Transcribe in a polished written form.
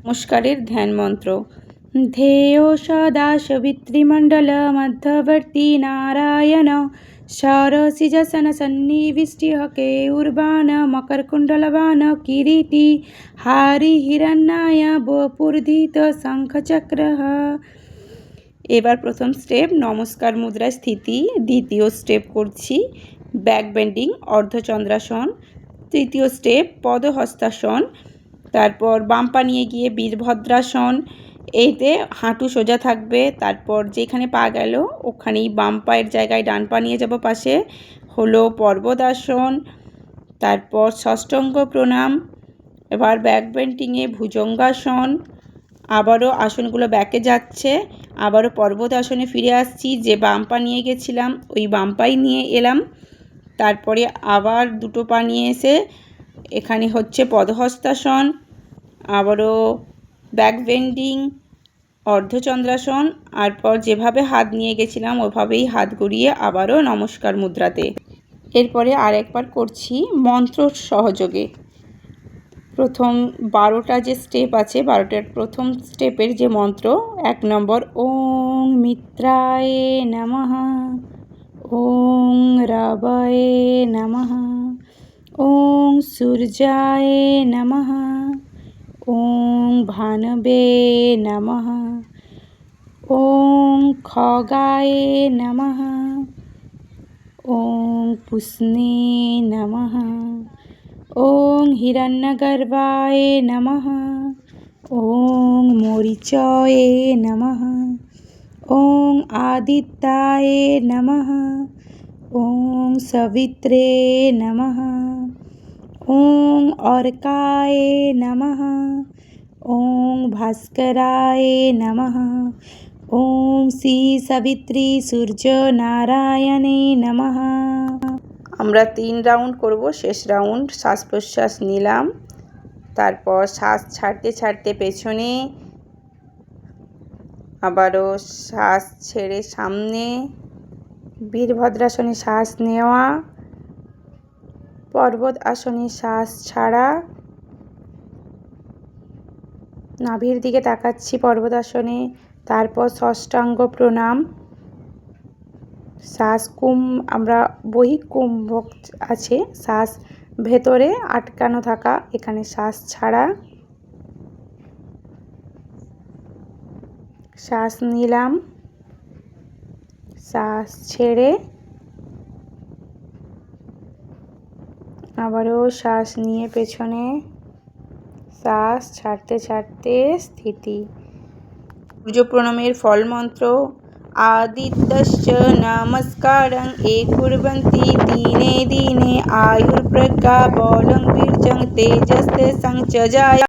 নমস্কারের ধ্যান মন্ত্র। ধ্যেয় সদা সবিতৃমণ্ডলমধ্যবর্তী নারায়ণ সরসিজসন সন্নিবিষ্টঃ কেয়ুর্বাণ মকরকুণ্ডলবাণ কিরীটি হারি হিরণ্যায় বপুর্ধিত শঙ্খচক্রঃ। এবার প্রথম স্টেপ নমস্কার মুদ্রায় স্থিতি, দ্বিতীয় স্টেপ করছি ব্যাক বেন্ডিং অর্ধচন্দ্রাসন, তৃতীয় স্টেপ পদহস্তাসন, তারপর বাম পা নিয়ে গিয়ে বীরভদ্রাসন। এইতে হাঁটু সোজা থাকবে, তারপর যেখানে পা গেল ওখানেই বাম পায়ের জায়গায় ডান পা নিয়ে যাব পাশে, হলো পর্বতাসন। তারপর ষষ্টাঙ্গ প্রণাম। এবার ব্যাক বেন্ডিংয়ে ভুজঙ্গাসন, আবারও আসনগুলো ব্যাকে যাচ্ছে, আবারও পর্বতাসনে ফিরে আসছি, যে বাম পা নিয়ে গেছিলাম ওই বাম পাই নিয়ে এলাম, তারপরে আবার দুটো পা নিয়ে এসে এখানে হচ্ছে পদহস্তাসন, আবারও ব্যাক বেন্ডিং অর্ধচন্দ্রাসন, তারপর যেভাবে হাত নিয়ে গেছিলাম ওভাবেই হাত ঘুরিয়ে আবারও নমস্কার মুদ্রাতে। এরপরে আরেকবার করছি মন্ত্র সহযোগে। প্রথম 12টা যে স্টেপ আছে, 12টার প্রথম স্টেপের যে মন্ত্র 1 নম্বর, ওং মিত্রায় নমঃ, ওং রবয়ে নমঃ, ওং সূর্যায় নমঃ, ওং ভানবে নমঃ, ওং খগায় নমঃ, ওং পুষ্ণে নমঃ, ওং হিরণ্যগর্ভায় নমঃ, ওং মরিচয়ে নমঃ, ওং আদিত্যায় নমঃ, ওং সবিত্রে নমঃ, ওং অর্কায় নমঃ, ওং ভাস্করায় নমঃ, ওং শ্রী সাবিত্রী সূর্য নারায়ণে নমঃ। আমরা 3 রাউন্ড করব, শেষ রাউন্ড শ্বাস প্রশ্বাস নিলাম, তারপর শ্বাস ছাড়তে ছাড়তে পেছনে, আবারও শ্বাস ছেড়ে সামনে, বীরভদ্রাসনে শ্বাস নেওয়া, পর্বত আসনে শ্বাস ছাড়া, নাভির দিকে তাকাচ্ছি পর্বতাসনে, তারপর ষষ্টাঙ্গ প্রণাম, শ্বাস আমরা বহিঃকুম্ভক আছে, শ্বাস ভেতরে আটকানো থাকা, এখানে শ্বাস ছাড়া, শ্বাস নিলাম, শ্বাস ছেড়ে, আবারও শ্বাস নিয়ে পেছনে, শ্বাস ছাড়তে ছাড়তে স্থিতি। সূর্য প্রণামের ফল মন্ত্র, আদিত্যশ্চ নমস্কারং এ কুর্বন্তি দিনে দিনে আয়ুর্প্রজ্ঞা বলং বীর্যং তেজস্তেষাং চ জায়াৎ।